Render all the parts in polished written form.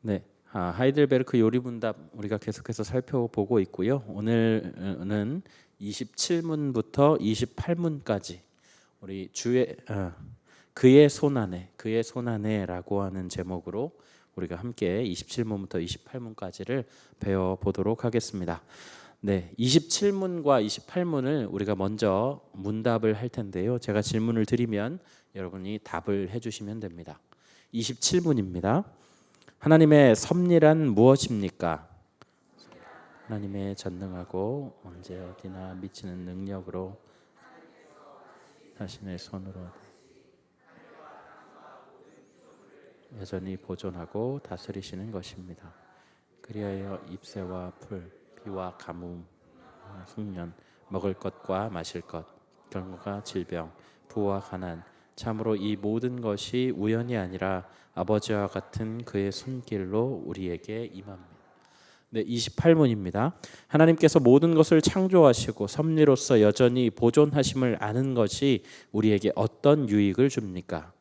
네, 하이델베르크 요리문답 우리가 계속해서 살펴보고 있고요. 오늘은 27문부터 28문까지 우리 그의 손 안에라고 하는 제목으로 우리가 함께 27문부터 28문까지를 배워보도록 하겠습니다. 네, 27문과 28문을 우리가 먼저 문답을 할 텐데요. 제가 질문을 드리면 여러분이 답을 해주시면 됩니다. 27문입니다. 하나님의 섭리란 무엇입니까? 하나님의 전능하고 언제 어디나 미치는 능력으로 자신의 손으로 여전히 보존하고 다스리시는 것입니다. 그리하여 잎새와 풀, 비와 가뭄, 흉년, 먹을 것과 마실 것, 결국과 질병, 부와 가난, 참으로 이 모든 것이 우연이 아니라 아버지와 같은 그의 손길로 우리에게 임합니다. 네, 28문입니다. 하나님께서 모든 것을 창조하시고 섭리로서 여전히 보존하심을 아는 것이 우리에게 어떤 유익을 줍니까?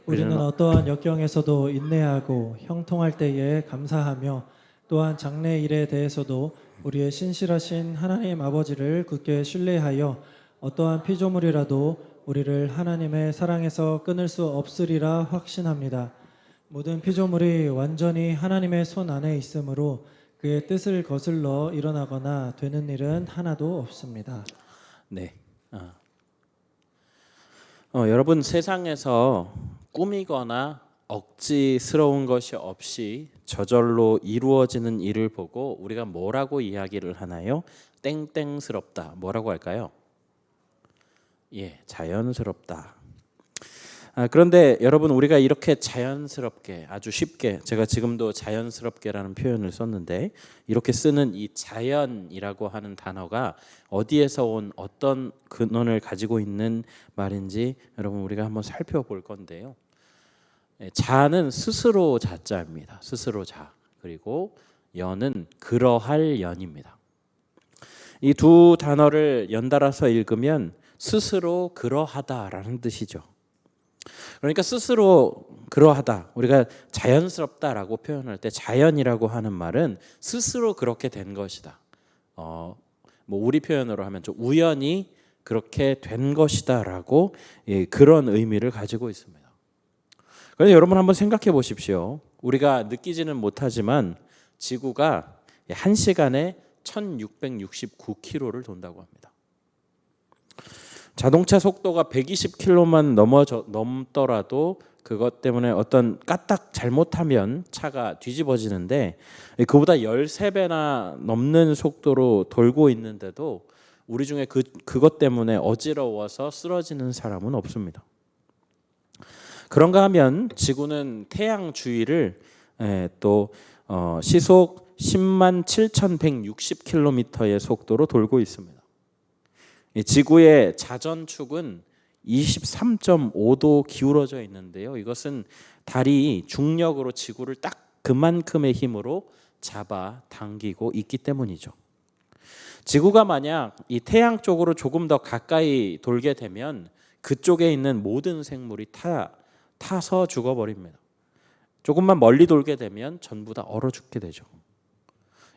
우리는 어떠한 역경에서도 인내하고 형통할 때에 감사하며 또한 장래 일에 대해서도 우리의 신실하신 하나님 아버지를 굳게 신뢰하여 어떠한 피조물이라도 우리를 하나님의 사랑에서 끊을 수 없으리라 확신합니다. 모든 피조물이 완전히 하나님의 손 안에 있으므로 그의 뜻을 거슬러 일어나거나 되는 일은 하나도 없습니다. 네. 여러분, 세상에서 꾸미거나 억지스러운 것이 없이 저절로 이루어지는 일을 보고 우리가 뭐라고 이야기를 하나요? 땡땡스럽다. 뭐라고 할까요? 예, 자연스럽다. 그런데 여러분, 우리가 이렇게 자연스럽게, 아주 쉽게, 제가 지금도 자연스럽게라는 표현을 썼는데 이렇게 쓰는 이 자연이라고 하는 단어가 어디에서 온 어떤 근원을 가지고 있는 말인지 여러분 우리가 한번 살펴볼 건데요. 자는 스스로 자자입니다. 스스로 자. 그리고 연은 그러할 연입니다. 이 두 단어를 연달아서 읽으면 스스로 그러하다라는 뜻이죠. 그러니까 스스로 그러하다, 우리가 자연스럽다라고 표현할 때 자연이라고 하는 말은 스스로 그렇게 된 것이다. 뭐 우리 표현으로 하면 좀 우연히 그렇게 된 것이다라고 그런 의미를 가지고 있습니다. 그래서 여러분 한번 생각해 보십시오. 우리가 느끼지는 못하지만 지구가 1시간에 1669km를 돈다고 합니다. 자동차 속도가 120km만 넘더라도 그것 때문에 어떤 까딱 잘못하면 차가 뒤집어지는데 그보다 13배나 넘는 속도로 돌고 있는데도 우리 중에 그것 때문에 어지러워서 쓰러지는 사람은 없습니다. 그런가 하면 지구는 태양 주위를 또 시속 10만 7,160km의 속도로 돌고 있습니다. 지구의 자전축은 23.5도 기울어져 있는데요. 이것은 달이 중력으로 지구를 딱 그만큼의 힘으로 잡아 당기고 있기 때문이죠. 지구가 만약 이 태양 쪽으로 조금 더 가까이 돌게 되면 그쪽에 있는 모든 생물이 타서 죽어버립니다. 조금만 멀리 돌게 되면 전부 다 얼어 죽게 되죠.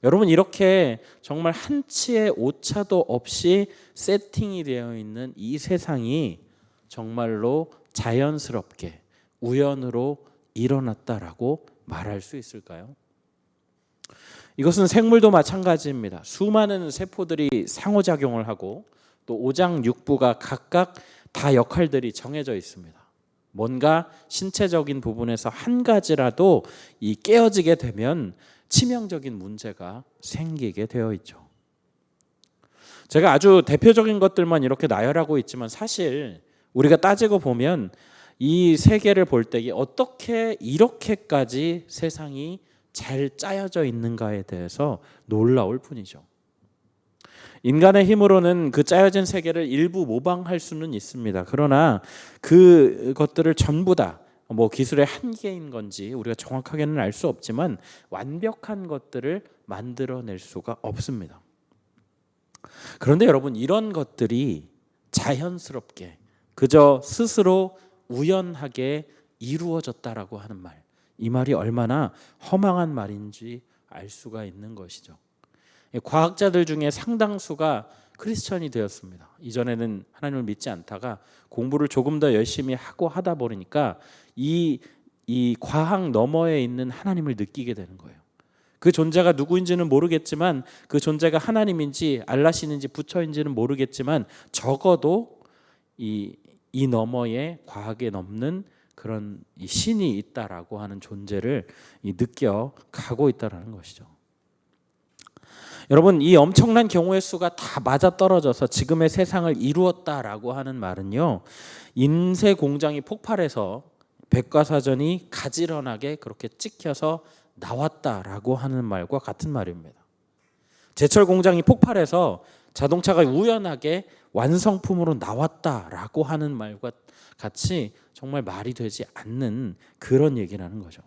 여러분, 이렇게 정말 한치의 오차도 없이 세팅이 되어 있는 이 세상이 정말로 자연스럽게 우연으로 일어났다라고 말할 수 있을까요? 이것은 생물도 마찬가지입니다. 수많은 세포들이 상호작용을 하고 또 오장육부가 각각 다 역할들이 정해져 있습니다. 뭔가 신체적인 부분에서 한 가지라도 깨어지게 되면 치명적인 문제가 생기게 되어 있죠. 제가 아주 대표적인 것들만 이렇게 나열하고 있지만 사실 우리가 따지고 보면 이 세계를 볼 때 어떻게 이렇게까지 세상이 잘 짜여져 있는가에 대해서 놀라울 뿐이죠. 인간의 힘으로는 그 짜여진 세계를 일부 모방할 수는 있습니다. 그러나 그것들을 전부 다 기술의 한계인 건지 우리가 정확하게는 알 수 없지만 완벽한 것들을 만들어낼 수가 없습니다. 그런데 여러분, 이런 것들이 자연스럽게 그저 스스로 우연하게 이루어졌다라고 하는 말, 이 말이 얼마나 허망한 말인지 알 수가 있는 것이죠. 과학자들 중에 상당수가 크리스천이 되었습니다. 이전에는 하나님을 믿지 않다가 공부를 조금 더 열심히 하고 하다 보니까 이 과학 너머에 있는 하나님을 느끼게 되는 거예요. 그 존재가 누구인지는 모르겠지만, 그 존재가 하나님인지 알라신인지 부처인지는 모르겠지만, 적어도 이 너머에 과학에 넘는 그런 이 신이 있다라고 하는 존재를 느껴 가고 있다라는 것이죠. 여러분, 이 엄청난 경우의 수가 다 맞아떨어져서 지금의 세상을 이루었다라고 하는 말은요, 인쇄 공장이 폭발해서 백과사전이 가지런하게 그렇게 찍혀서 나왔다라고 하는 말과 같은 말입니다. 제철 공장이 폭발해서 자동차가 우연하게 완성품으로 나왔다라고 하는 말과 같이 정말 말이 되지 않는 그런 얘기라는 거죠.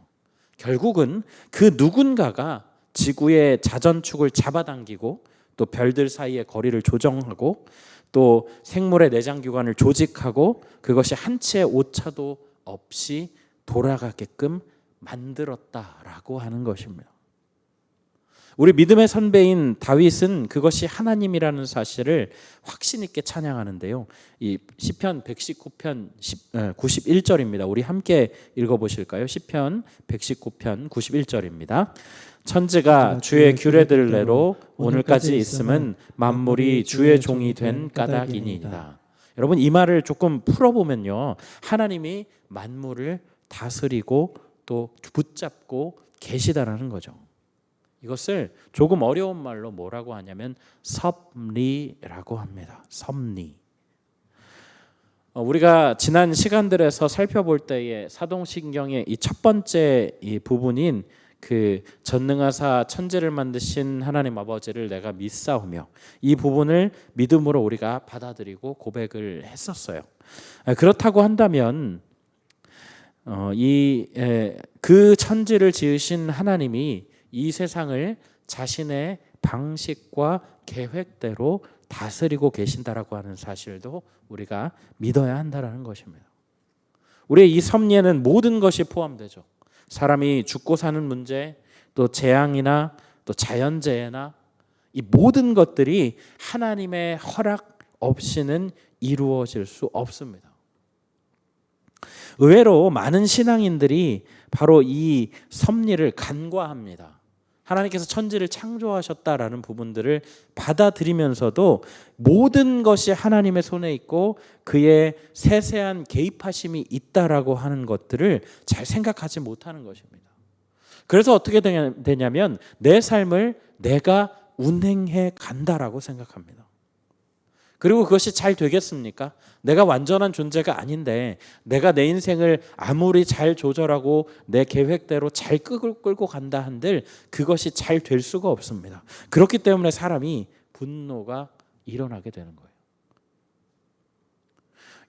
결국은 그 누군가가 지구의 자전축을 잡아당기고 또 별들 사이의 거리를 조정하고 또 생물의 내장기관을 조직하고 그것이 한 치의 오차도 없이 돌아가게끔 만들었다라고 하는 것입니다. 우리 믿음의 선배인 다윗은 그것이 하나님이라는 사실을 확신 있게 찬양하는데요. 이 시편 119편 91절입니다. 우리 함께 읽어보실까요? 시편 119편 91절입니다. 천지가 주의 규례들대로 오늘까지 있음은 만물이 주의 종이 된 까닭이니이다. 여러분, 이 말을 조금 풀어보면요, 하나님이 만물을 다스리고 또 붙잡고 계시다라는 거죠. 이것을 조금 어려운 말로 뭐라고 하냐면 섭리라고 합니다. 섭리. 우리가 지난 시간들에서 살펴볼 때에 사동신경의 이 첫 번째 이 부분인 그 전능하사 천지를 만드신 하나님 아버지를 내가 믿사오며, 이 부분을 믿음으로 우리가 받아들이고 고백을 했었어요. 그렇다고 한다면 그 천지를 지으신 하나님이 이 세상을 자신의 방식과 계획대로 다스리고 계신다라고 하는 사실도 우리가 믿어야 한다라는 것입니다. 우리의 이 섭리에는 모든 것이 포함되죠. 사람이 죽고 사는 문제, 또 재앙이나 또 자연재해나 이 모든 것들이 하나님의 허락 없이는 이루어질 수 없습니다. 의외로 많은 신앙인들이 바로 이 섭리를 간과합니다. 하나님께서 천지를 창조하셨다라는 부분들을 받아들이면서도 모든 것이 하나님의 손에 있고 그의 세세한 개입하심이 있다라고 하는 것들을 잘 생각하지 못하는 것입니다. 그래서 어떻게 되냐면 내 삶을 내가 운행해 간다라고 생각합니다. 그리고 그것이 잘 되겠습니까? 내가 완전한 존재가 아닌데 내가 내 인생을 아무리 잘 조절하고 내 계획대로 잘 끌고 간다 한들 그것이 잘 될 수가 없습니다. 그렇기 때문에 사람이 분노가 일어나게 되는 거예요.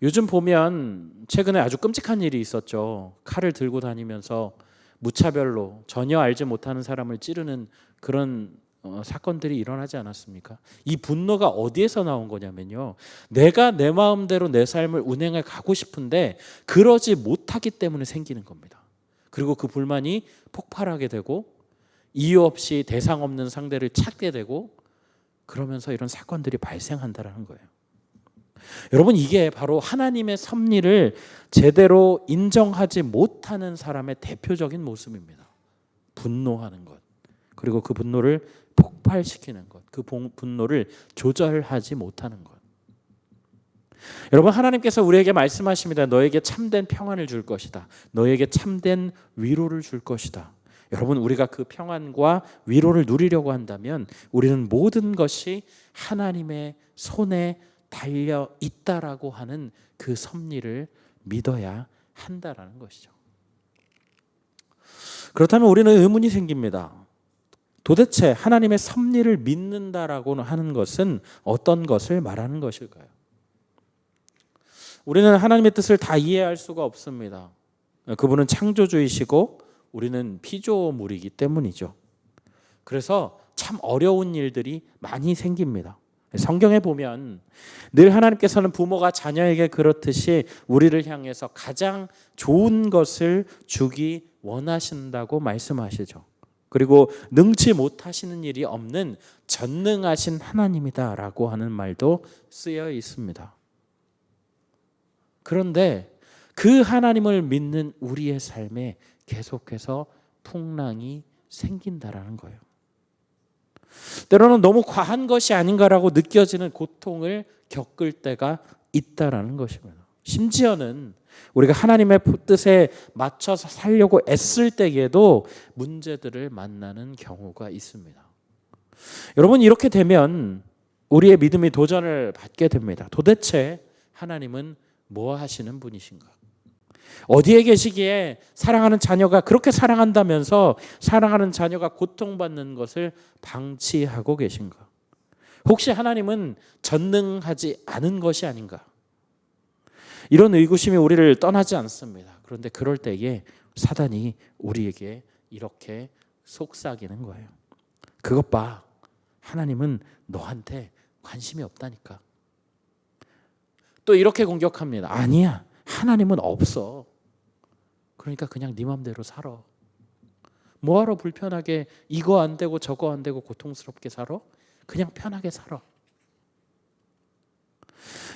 요즘 보면 최근에 아주 끔찍한 일이 있었죠. 칼을 들고 다니면서 무차별로 전혀 알지 못하는 사람을 찌르는 그런 사건들이 일어나지 않았습니까? 이 분노가 어디에서 나온 거냐면요, 내가 내 마음대로 내 삶을 운행해 가고 싶은데 그러지 못하기 때문에 생기는 겁니다. 그리고 그 불만이 폭발하게 되고 이유 없이 대상 없는 상대를 찾게 되고 그러면서 이런 사건들이 발생한다는 거예요. 여러분, 이게 바로 하나님의 섭리를 제대로 인정하지 못하는 사람의 대표적인 모습입니다. 분노하는 것, 그리고 그 분노를 폭발시키는 것, 그 분노를 조절하지 못하는 것. 여러분, 하나님께서 우리에게 말씀하십니다. 너에게 참된 평안을 줄 것이다. 너에게 참된 위로를 줄 것이다. 여러분, 우리가 그 평안과 위로를 누리려고 한다면 우리는 모든 것이 하나님의 손에 달려 있다라고 하는 그 섭리를 믿어야 한다라는 것이죠. 그렇다면 우리는 의문이 생깁니다. 도대체 하나님의 섭리를 믿는다라고 하는 것은 어떤 것을 말하는 것일까요? 우리는 하나님의 뜻을 다 이해할 수가 없습니다. 그분은 창조주이시고 우리는 피조물이기 때문이죠. 그래서 참 어려운 일들이 많이 생깁니다. 성경에 보면 늘 하나님께서는 부모가 자녀에게 그렇듯이 우리를 향해서 가장 좋은 것을 주기 원하신다고 말씀하시죠. 그리고 능치 못하시는 일이 없는 전능하신 하나님이다라고 하는 말도 쓰여 있습니다. 그런데 그 하나님을 믿는 우리의 삶에 계속해서 풍랑이 생긴다라는 거예요. 때로는 너무 과한 것이 아닌가라고 느껴지는 고통을 겪을 때가 있다라는 것입니다. 심지어는 우리가 하나님의 뜻에 맞춰서 살려고 애쓸 때에도 문제들을 만나는 경우가 있습니다. 여러분, 이렇게 되면 우리의 믿음이 도전을 받게 됩니다. 도대체 하나님은 뭐 하시는 분이신가? 어디에 계시기에 사랑하는 자녀가 그렇게 사랑한다면서 사랑하는 자녀가 고통받는 것을 방치하고 계신가? 혹시 하나님은 전능하지 않은 것이 아닌가? 이런 의구심이 우리를 떠나지 않습니다. 그런데 그럴 때에 사단이 우리에게 이렇게 속삭이는 거예요. 그것 봐, 하나님은 너한테 관심이 없다니까. 또 이렇게 공격합니다. 아니야, 하나님은 없어. 그러니까 그냥 네 맘대로 살아. 뭐하러 불편하게 이거 안 되고 저거 안 되고 고통스럽게 살아? 그냥 편하게 살아.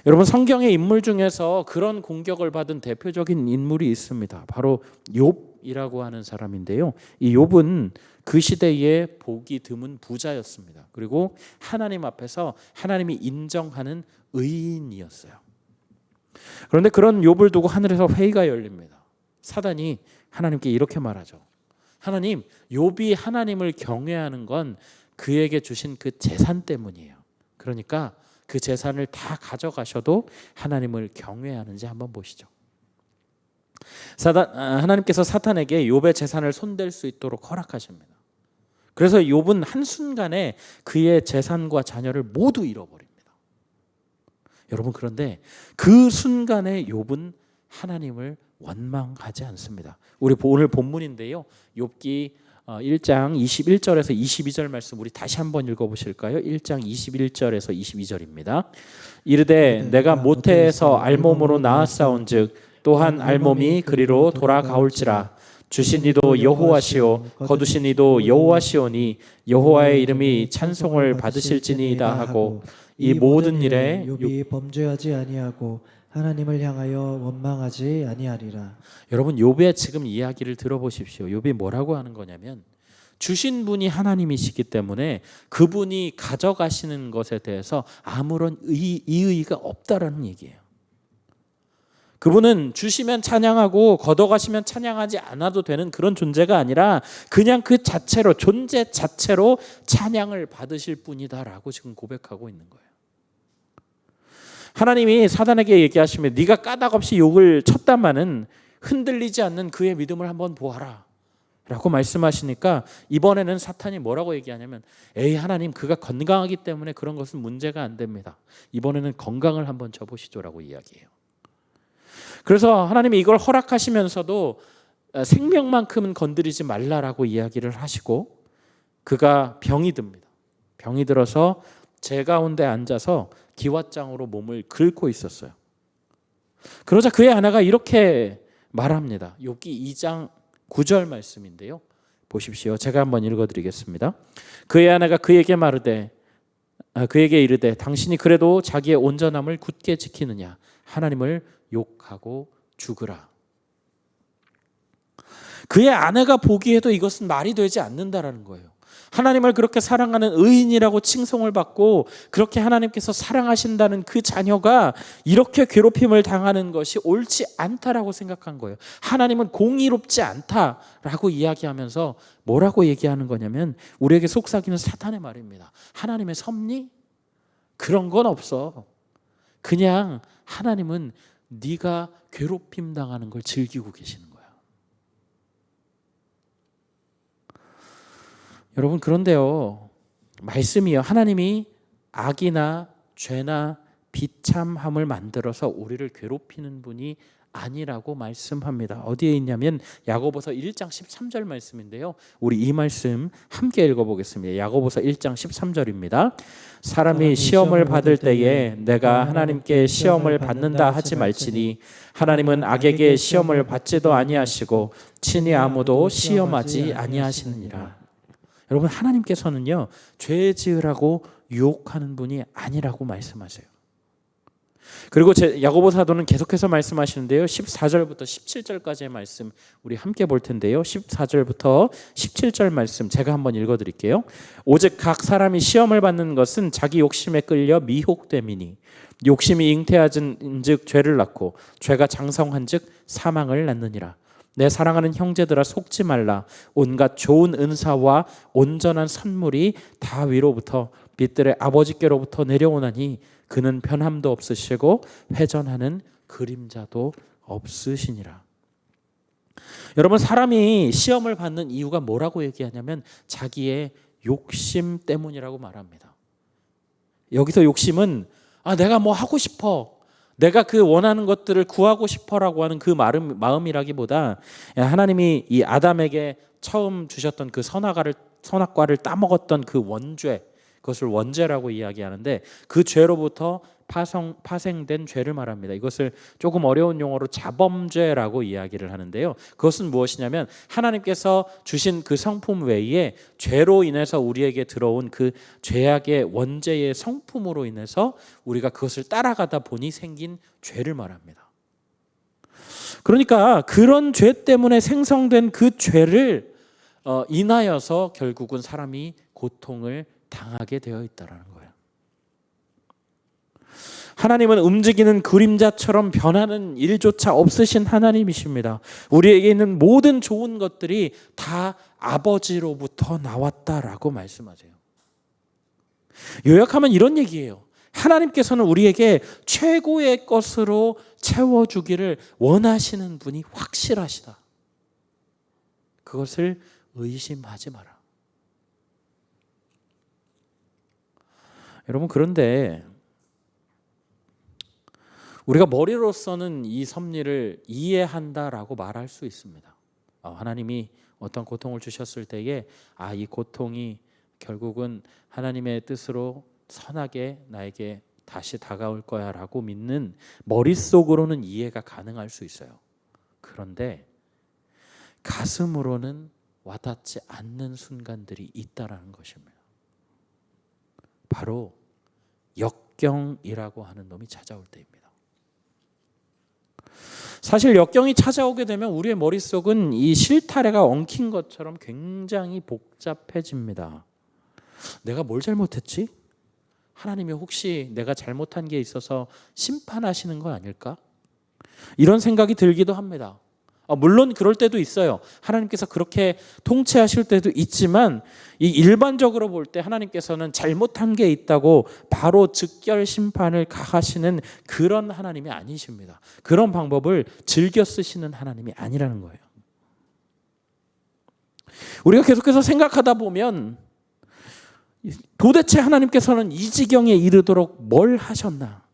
여러분, 성경의 인물 중에서 그런 공격을 받은 대표적인 인물이 있습니다. 바로 욥이라고 하는 사람인데요. 이 욥은 그 시대에 복이 드문 부자였습니다. 그리고 하나님 앞에서 하나님이 인정하는 의인이었어요. 그런데 그런 욥을 두고 하늘에서 회의가 열립니다. 사단이 하나님께 이렇게 말하죠. 하나님, 욥이 하나님을 경외하는 건 그에게 주신 그 재산 때문이에요. 그러니까 그 재산을 다 가져가셔도 하나님을 경외하는지 한번 보시죠. 하나님께서 사탄에게 욥의 재산을 손댈 수 있도록 허락하십니다. 그래서 욥은 한순간에 그의 재산과 자녀를 모두 잃어버립니다. 여러분, 그런데 그 순간에 욥은 하나님을 원망하지 않습니다. 우리 오늘 본문인데요. 욥기 1장 21절에서 22절 말씀 우리 다시 한번 읽어보실까요? 1장 21절에서 22절입니다. 이르되 내가 모태에서 알몸으로 낳았사온즉 또한 알몸이 그리로 돌아가올지라. 주신 이도 여호와시오 거두신 이도 여호와시오니 여호와의 이름이 찬송을 받으실지니이다 하고 이 모든 일에 욥이 범죄하지 아니하고 하나님을 향하여 원망하지 아니하리라. 여러분, 욥의 지금 이야기를 들어보십시오. 욥이 뭐라고 하는 거냐면 주신 분이 하나님이시기 때문에 그분이 가져가시는 것에 대해서 아무런 이의가 없다라는 얘기예요. 그분은 주시면 찬양하고 걷어가시면 찬양하지 않아도 되는 그런 존재가 아니라 그냥 그 자체로, 존재 자체로 찬양을 받으실 분이다라고 지금 고백하고 있는 거예요. 하나님이 사단에게 얘기하시면 네가 까닭없이 욕을 쳤다마는 흔들리지 않는 그의 믿음을 한번 보아라 라고 말씀하시니까 이번에는 사탄이 뭐라고 얘기하냐면 에이, 하나님, 그가 건강하기 때문에 그런 것은 문제가 안 됩니다. 이번에는 건강을 한번 줘보시죠 라고 이야기해요. 그래서 하나님이 이걸 허락하시면서도 생명만큼은 건드리지 말라라고 이야기를 하시고 그가 병이 듭니다. 병이 들어서 제 가운데 앉아서 기왓장으로 몸을 긁고 있었어요. 그러자 그의 아내가 이렇게 말합니다. 욥기 2장 9절 말씀인데요. 보십시오. 제가 한번 읽어드리겠습니다. 그의 아내가 그에게 이르되 당신이 그래도 자기의 온전함을 굳게 지키느냐? 하나님을 욕하고 죽으라. 그의 아내가 보기에도 이것은 말이 되지 않는다라는 거예요. 하나님을 그렇게 사랑하는 의인이라고 칭송을 받고 그렇게 하나님께서 사랑하신다는 그 자녀가 이렇게 괴롭힘을 당하는 것이 옳지 않다라고 생각한 거예요. 하나님은 공의롭지 않다라고 이야기하면서 뭐라고 얘기하는 거냐면 우리에게 속삭이는 사탄의 말입니다. 하나님의 섭리? 그런 건 없어. 그냥 하나님은 네가 괴롭힘 당하는 걸 즐기고 계시는 거야. 여러분, 그런데요, 말씀이요, 하나님이 악이나 죄나 비참함을 만들어서 우리를 괴롭히는 분이 아니라고 말씀합니다. 어디에 있냐면 야고보서 1장 13절 말씀인데요. 우리 이 말씀 함께 읽어보겠습니다. 야고보서 1장 13절입니다. 사람이 시험을 받을 때에 내가 하나님께 시험을 받는다 하지 말지니 하나님은 악에게 시험을 받지도 아니하시고 친히 아무도 시험하지 아니하시느니라. 여러분, 하나님께서는요, 죄 지으라고 유혹하는 분이 아니라고 말씀하세요. 그리고 야고보 사도는 계속해서 말씀하시는데요, 14절부터 17절까지의 말씀 우리 함께 볼 텐데요, 14절부터 17절 말씀 제가 한번 읽어드릴게요. 오직 각 사람이 시험을 받는 것은 자기 욕심에 끌려 미혹됨이니 욕심이 잉태하진즉 죄를 낳고 죄가 장성한즉 사망을 낳느니라. 내 사랑하는 형제들아, 속지 말라. 온갖 좋은 은사와 온전한 선물이 다 위로부터 빛들의 아버지께로부터 내려오나니 그는 변함도 없으시고 회전하는 그림자도 없으시니라. 여러분, 사람이 시험을 받는 이유가 뭐라고 얘기하냐면 자기의 욕심 때문이라고 말합니다. 여기서 욕심은 내가 뭐 하고 싶어, 내가 그 원하는 것들을 구하고 싶어라고 하는 그 마음이라기보다 하나님이 이 아담에게 처음 주셨던 그 선악과를 따먹었던 그 원죄, 그것을 원죄라고 이야기하는데 그 죄로부터 파생된 죄를 말합니다. 이것을 조금 어려운 용어로 자범죄라고 이야기를 하는데요. 그것은 무엇이냐면 하나님께서 주신 그 성품 외에 죄로 인해서 우리에게 들어온 그 죄악의 원죄의 성품으로 인해서 우리가 그것을 따라가다 보니 생긴 죄를 말합니다. 그러니까 그런 죄 때문에 생성된 그 죄를 인하여서 결국은 사람이 고통을 당하게 되어 있다라는 거예요. 하나님은 움직이는 그림자처럼 변하는 일조차 없으신 하나님이십니다. 우리에게 있는 모든 좋은 것들이 다 아버지로부터 나왔다라고 말씀하세요. 요약하면 이런 얘기예요. 하나님께서는 우리에게 최고의 것으로 채워주기를 원하시는 분이 확실하시다. 그것을 의심하지 마라. 여러분, 그런데 우리가 머리로서는 이 섭리를 이해한다라고 말할 수 있습니다. 하나님이 어떤 고통을 주셨을 때에 이 고통이 결국은 하나님의 뜻으로 선하게 나에게 다시 다가올 거야 라고 믿는 머릿속으로는 이해가 가능할 수 있어요. 그런데 가슴으로는 와닿지 않는 순간들이 있다라는 것입니다. 바로 역경이라고 하는 놈이 찾아올 때입니다. 사실 역경이 찾아오게 되면 우리의 머릿속은 이 실타래가 엉킨 것처럼 굉장히 복잡해집니다. 내가 뭘 잘못했지? 하나님이 혹시 내가 잘못한 게 있어서 심판하시는 거 아닐까? 이런 생각이 들기도 합니다. 물론 그럴 때도 있어요. 하나님께서 그렇게 통치하실 때도 있지만 이 일반적으로 볼 때 하나님께서는 잘못한 게 있다고 바로 즉결 심판을 가하시는 그런 하나님이 아니십니다. 그런 방법을 즐겨 쓰시는 하나님이 아니라는 거예요. 우리가 계속해서 생각하다 보면 도대체 하나님께서는 이 지경에 이르도록 뭘 하셨나?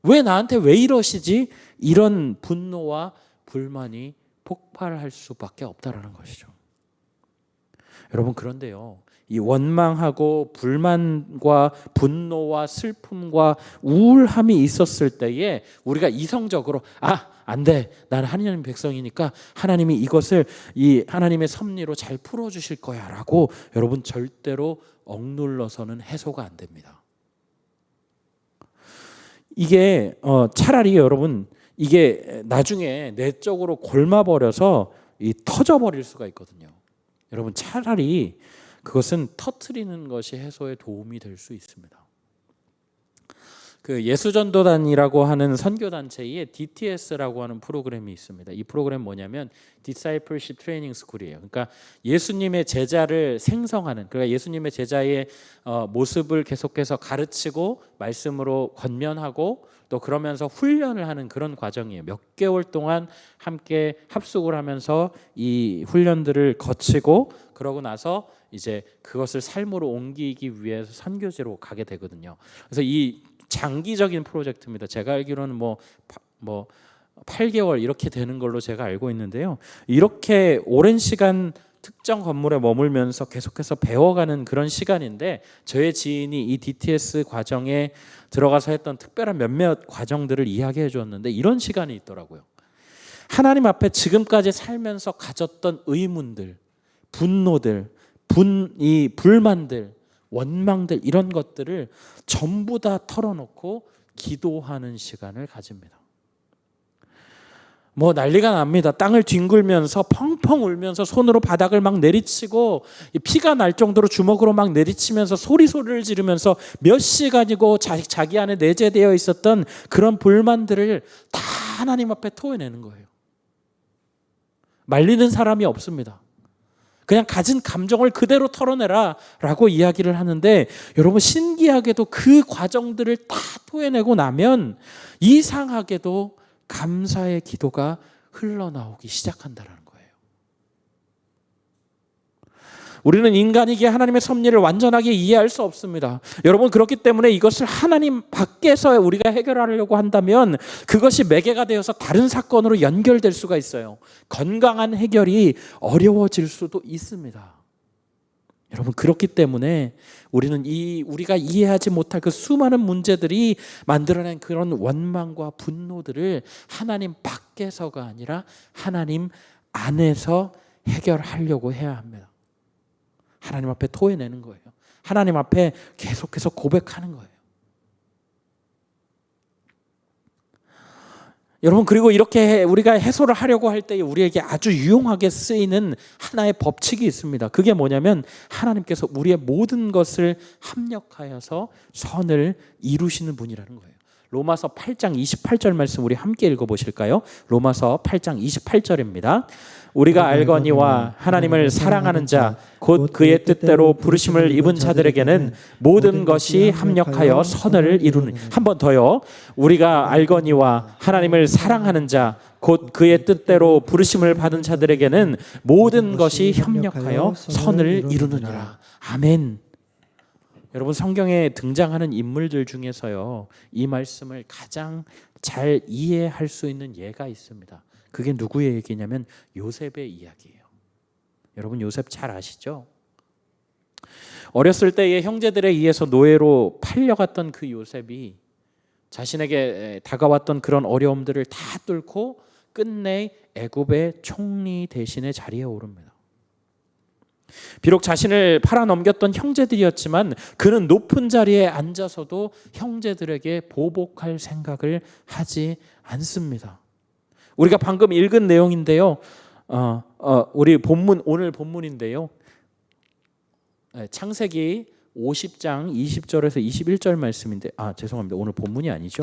왜 나한테 왜 이러시지? 이런 분노와 불만이 폭발할 수밖에 없다라는 것이죠. 여러분, 그런데요, 이 원망하고 불만과 분노와 슬픔과 우울함이 있었을 때에 우리가 이성적으로 안 돼, 나는 하나님 백성이니까 하나님이 이것을 이 하나님의 섭리로 잘 풀어주실 거야 라고 여러분 절대로 억눌러서는 해소가 안 됩니다. 이게 차라리 여러분 이게 나중에 내적으로 골마버려서 터져버릴 수가 있거든요. 여러분, 차라리 그것은 터트리는 것이 해소에 도움이 될 수 있습니다. 그 예수전도단이라고 하는 선교단체에 DTS라고 하는 프로그램이 있습니다. 이 프로그램 뭐냐면 Discipleship Training School이에요. 그러니까 예수님의 제자를 생성하는, 그러니까 예수님의 제자의 모습을 계속해서 가르치고 말씀으로 권면하고 또 그러면서 훈련을 하는 그런 과정이에요. 몇 개월 동안 함께 합숙을 하면서 이 훈련들을 거치고 그러고 나서 이제 그것을 삶으로 옮기기 위해서 선교지로 가게 되거든요. 그래서 이 장기적인 프로젝트입니다. 제가 알기로는 8개월 이렇게 되는 걸로 제가 알고 있는데요. 이렇게 오랜 시간 특정 건물에 머물면서 계속해서 배워가는 그런 시간인데, 저의 지인이 이 DTS 과정에 들어가서 했던 특별한 몇몇 과정들을 이야기해 주었는데 이런 시간이 있더라고요. 하나님 앞에 지금까지 살면서 가졌던 의문들, 분노들, 이 불만들, 원망들, 이런 것들을 전부 다 털어놓고 기도하는 시간을 가집니다. 뭐 난리가 납니다. 땅을 뒹굴면서 펑펑 울면서 손으로 바닥을 막 내리치고 피가 날 정도로 주먹으로 막 내리치면서 소리를 지르면서 몇 시간이고 자기 안에 내재되어 있었던 그런 불만들을 다 하나님 앞에 토해내는 거예요. 말리는 사람이 없습니다. 그냥 가진 감정을 그대로 털어내라 라고 이야기를 하는데, 여러분 신기하게도 그 과정들을 다 토해내고 나면 이상하게도 감사의 기도가 흘러나오기 시작한다는 거예요. 우리는 인간이기에 하나님의 섭리를 완전하게 이해할 수 없습니다. 여러분, 그렇기 때문에 이것을 하나님 밖에서 우리가 해결하려고 한다면 그것이 매개가 되어서 다른 사건으로 연결될 수가 있어요. 건강한 해결이 어려워질 수도 있습니다. 여러분, 그렇기 때문에 우리는 우리가 이해하지 못할 그 수많은 문제들이 만들어낸 그런 원망과 분노들을 하나님 밖에서가 아니라 하나님 안에서 해결하려고 해야 합니다. 하나님 앞에 토해내는 거예요. 하나님 앞에 계속해서 고백하는 거예요. 여러분, 그리고 이렇게 우리가 해소를 하려고 할 때 우리에게 아주 유용하게 쓰이는 하나의 법칙이 있습니다. 그게 뭐냐면 하나님께서 우리의 모든 것을 합력하여서 선을 이루시는 분이라는 거예요. 로마서 8장 28절 말씀 우리 함께 읽어보실까요? 로마서 8장 28절입니다. 우리가 알거니와 하나님을 사랑하는 자 곧 그의 뜻대로 부르심을 입은 자들에게는 모든 것이 합력하여 선을 이루는. 한 번 더요. 우리가 알거니와 하나님을 사랑하는 자 곧 그의 뜻대로 부르심을 받은 자들에게는 모든 것이 협력하여 선을 이루느니라. 아멘. 여러분, 성경에 등장하는 인물들 중에서요, 이 말씀을 가장 잘 이해할 수 있는 예가 있습니다. 그게 누구의 얘기냐면 요셉의 이야기예요. 여러분, 요셉 잘 아시죠? 어렸을 때의 형제들에 의해서 노예로 팔려갔던 그 요셉이 자신에게 다가왔던 그런 어려움들을 다 뚫고 끝내 애굽의 총리 대신의 자리에 오릅니다. 비록 자신을 팔아넘겼던 형제들이었지만 그는 높은 자리에 앉아서도 형제들에게 보복할 생각을 하지 않습니다. 우리가 방금 읽은 내용인데요. 우리 오늘 본문인데요. 창세기 50장 20절에서 21절 말씀인데, 죄송합니다. 오늘 본문이 아니죠.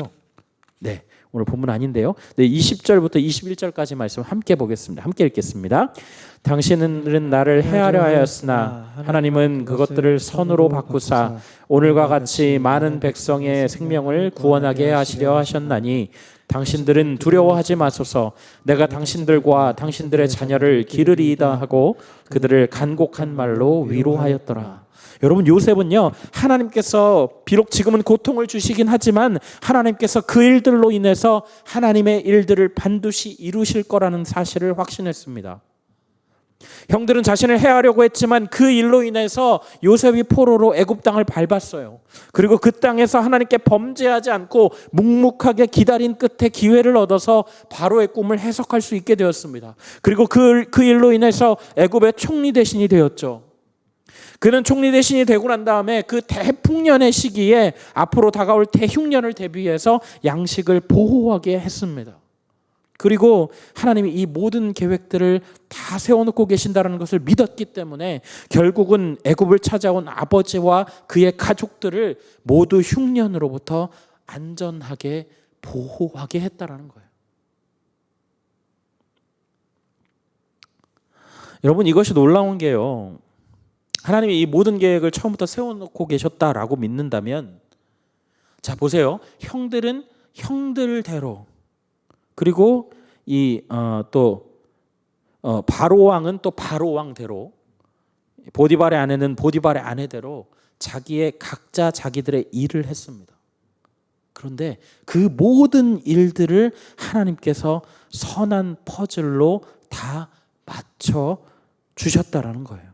네, 오늘 본문 아닌데요. 네, 20절부터 21절까지 말씀 함께 보겠습니다. 함께 읽겠습니다. 당신은 나를 해하려 하였으나 하나님은 그것들을 선으로 바꾸사 오늘과 같이 많은 백성의 생명을 구원하게 하시려 하셨나니 당신들은 두려워하지 마소서. 내가 당신들과 당신들의 자녀를 기르리이다 하고 그들을 간곡한 말로 위로하였더라. 여러분, 요셉은요, 하나님께서 비록 지금은 고통을 주시긴 하지만 하나님께서 그 일들로 인해서 하나님의 일들을 반드시 이루실 거라는 사실을 확신했습니다. 형들은 자신을 해하려고 했지만 그 일로 인해서 요셉이 포로로 애굽 땅을 밟았어요. 그리고 그 땅에서 하나님께 범죄하지 않고 묵묵하게 기다린 끝에 기회를 얻어서 바로의 꿈을 해석할 수 있게 되었습니다. 그리고 그 일로 인해서 애굽의 총리 대신이 되었죠. 그는 총리 대신이 되고 난 다음에 그 대풍년의 시기에 앞으로 다가올 대흉년을 대비해서 양식을 보호하게 했습니다. 그리고 하나님이 이 모든 계획들을 다 세워놓고 계신다는 것을 믿었기 때문에 결국은 애굽을 찾아온 아버지와 그의 가족들을 모두 흉년으로부터 안전하게 보호하게 했다라는 거예요. 여러분, 이것이 놀라운 게요, 하나님이 이 모든 계획을 처음부터 세워놓고 계셨다라고 믿는다면, 자 보세요. 형들은 형들대로, 그리고 바로 왕은 또 바로 왕대로, 보디발의 아내는 보디발의 아내대로 각자 자기들의 일을 했습니다. 그런데 그 모든 일들을 하나님께서 선한 퍼즐로 다 맞춰 주셨다라는 거예요.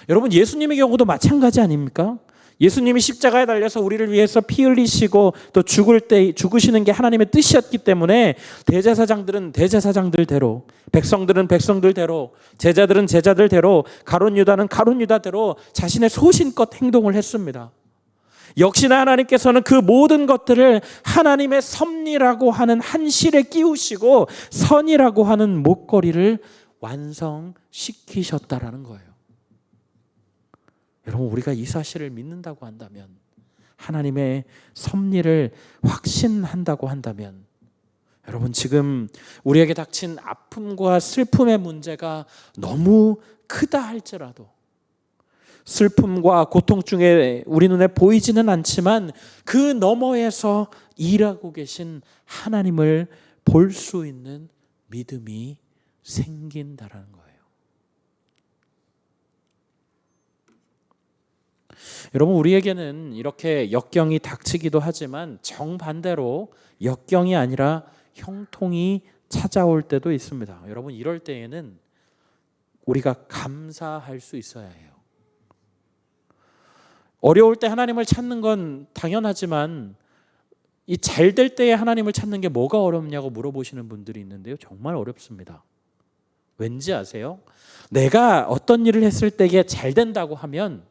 여러분, 예수님의 경우도 마찬가지 아닙니까? 예수님이 십자가에 달려서 우리를 위해서 피 흘리시고 또 죽으시는 게 하나님의 뜻이었기 때문에 대제사장들은 대제사장들대로, 백성들은 백성들대로, 제자들은 제자들대로, 가룟 유다는 가룟 유다대로 자신의 소신껏 행동을 했습니다. 역시나 하나님께서는 그 모든 것들을 하나님의 섭리라고 하는 한 실에 끼우시고 선이라고 하는 목걸이를 완성시키셨다라는 거예요. 여러분, 우리가 이 사실을 믿는다고 한다면, 하나님의 섭리를 확신한다고 한다면, 여러분, 지금 우리에게 닥친 아픔과 슬픔의 문제가 너무 크다 할지라도, 슬픔과 고통 중에 우리 눈에 보이지는 않지만 그 너머에서 일하고 계신 하나님을 볼 수 있는 믿음이 생긴다라는 거예요. 여러분, 우리에게는 이렇게 역경이 닥치기도 하지만 정반대로 역경이 아니라 형통이 찾아올 때도 있습니다. 여러분, 이럴 때에는 우리가 감사할 수 있어야 해요. 어려울 때 하나님을 찾는 건 당연하지만 이 잘 될 때에 하나님을 찾는 게 뭐가 어렵냐고 물어보시는 분들이 있는데요. 정말 어렵습니다. 왠지 아세요? 내가 어떤 일을 했을 때에 잘 된다고 하면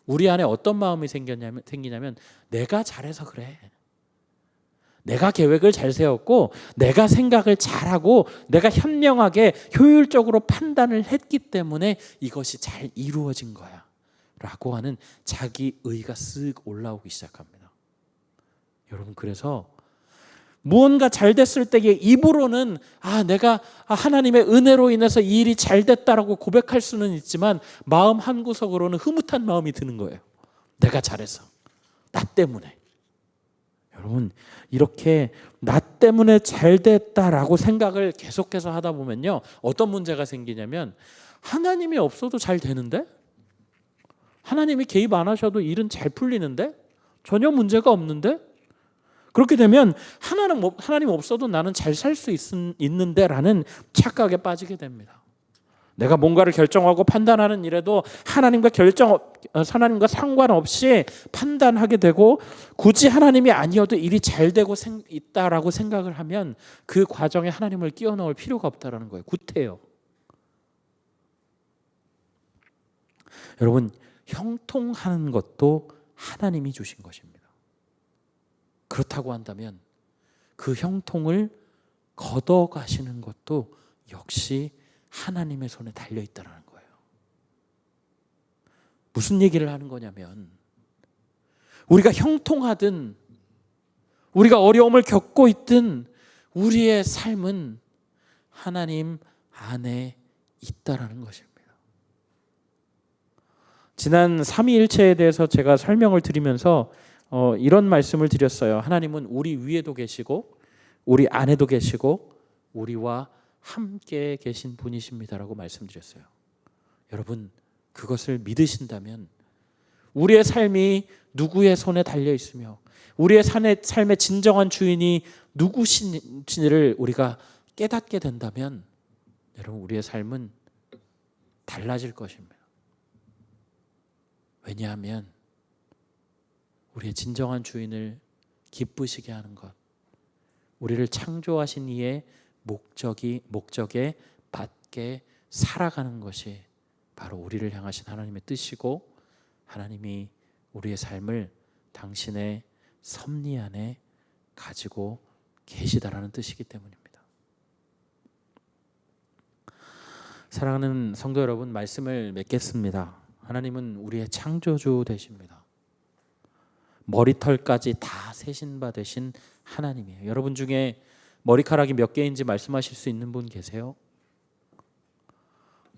우리 안에 어떤 마음이 생기냐면 내가 잘해서 그래. 내가 계획을 잘 세웠고 내가 생각을 잘하고 내가 현명하게 효율적으로 판단을 했기 때문에 이것이 잘 이루어진 거야 라고 하는 자기 의가 쓱 올라오기 시작합니다. 여러분, 그래서 무언가 잘 됐을 때에 입으로는 내가 하나님의 은혜로 인해서 이 일이 잘 됐다라고 고백할 수는 있지만 마음 한구석으로는 흐뭇한 마음이 드는 거예요. 내가 잘해서, 나 때문에. 여러분, 이렇게 나 때문에 잘 됐다라고 생각을 계속해서 하다 보면요, 어떤 문제가 생기냐면 하나님이 없어도 잘 되는데, 하나님이 개입 안 하셔도 일은 잘 풀리는데, 전혀 문제가 없는데, 그렇게 되면 하나님 없어도 나는 잘 살 수 있는데 라는 착각에 빠지게 됩니다. 내가 뭔가를 결정하고 판단하는 일에도 하나님과 상관없이 판단하게 되고 굳이 하나님이 아니어도 일이 잘 되고 있다라고 생각을 하면 그 과정에 하나님을 끼워 넣을 필요가 없다라는 거예요. 구태여. 여러분, 형통하는 것도 하나님이 주신 것입니다. 그렇다고 한다면 그 형통을 걷어가시는 것도 역시 하나님의 손에 달려있다는 거예요. 무슨 얘기를 하는 거냐면 우리가 형통하든 우리가 어려움을 겪고 있든 우리의 삶은 하나님 안에 있다는 것입니다. 지난 삼위일체에 대해서 제가 설명을 드리면서 이런 말씀을 드렸어요. 하나님은 우리 위에도 계시고 우리 안에도 계시고 우리와 함께 계신 분이십니다라고 말씀드렸어요. 여러분, 그것을 믿으신다면 우리의 삶이 누구의 손에 달려 있으며 우리의 삶의 진정한 주인이 누구신지를 우리가 깨닫게 된다면 여러분, 우리의 삶은 달라질 것입니다. 왜냐하면 우리의 진정한 주인을 기쁘시게 하는 것, 우리를 창조하신 이의 목적에 받게 살아가는 것이 바로 우리를 향하신 하나님의 뜻이고 하나님이 우리의 삶을 당신의 섭리 안에 가지고 계시다라는 뜻이기 때문입니다. 사랑하는 성도 여러분, 말씀을 맺겠습니다. 하나님은 우리의 창조주 되십니다. 머리털까지 다 세신 바 되신 하나님이에요. 여러분 중에 머리카락이 몇 개인지 말씀하실 수 있는 분 계세요?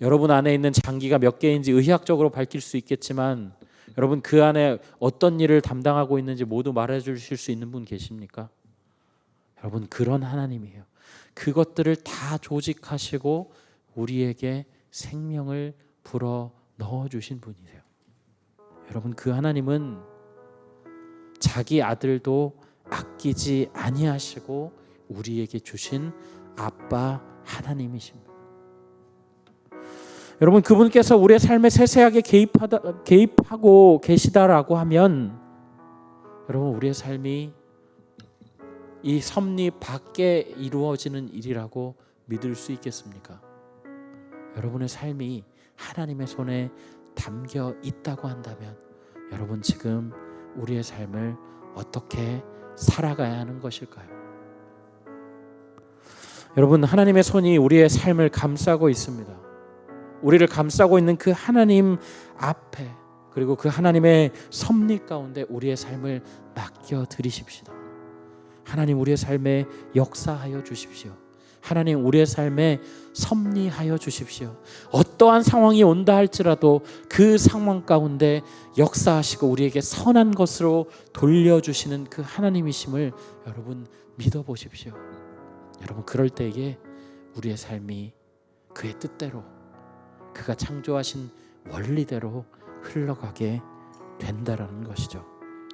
여러분 안에 있는 장기가 몇 개인지 의학적으로 밝힐 수 있겠지만 여러분 그 안에 어떤 일을 담당하고 있는지 모두 말해 주실 수 있는 분 계십니까? 여러분, 그런 하나님이에요. 그것들을 다 조직하시고 우리에게 생명을 불어 넣어주신 분이세요. 여러분, 그 하나님은 자기 아들도 아끼지 아니하시고 우리에게 주신 아빠 하나님이십니다. 여러분, 그분께서 우리의 삶에 세세하게 개입하고 계시다라고 하면 여러분, 우리의 삶이 이 섭리 밖에 이루어지는 일이라고 믿을 수 있겠습니까? 여러분의 삶이 하나님의 손에 담겨 있다고 한다면 여러분, 지금 우리의 삶을 어떻게 살아가야 하는 것일까요? 여러분, 하나님의 손이 우리의 삶을 감싸고 있습니다. 우리를 감싸고 있는 그 하나님 앞에, 그리고 그 하나님의 섭리 가운데 우리의 삶을 맡겨 드리십시다. 하나님, 우리의 삶에 역사하여 주십시오. 하나님, 우리의 삶에 섭리하여 주십시오. 어떠한 상황이 온다 할지라도 그 상황 가운데 역사하시고 우리에게 선한 것으로 돌려주시는 그 하나님이심을 여러분 믿어보십시오. 여러분, 그럴 때에 우리의 삶이 그의 뜻대로, 그가 창조하신 원리대로 흘러가게 된다라는 것이죠.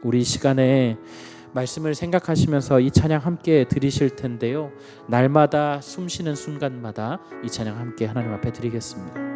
우리 이 시간에 말씀을 생각하시면서 이 찬양 함께 드리실 텐데요, 날마다 숨쉬는 순간마다 이 찬양 함께 하나님 앞에 드리겠습니다.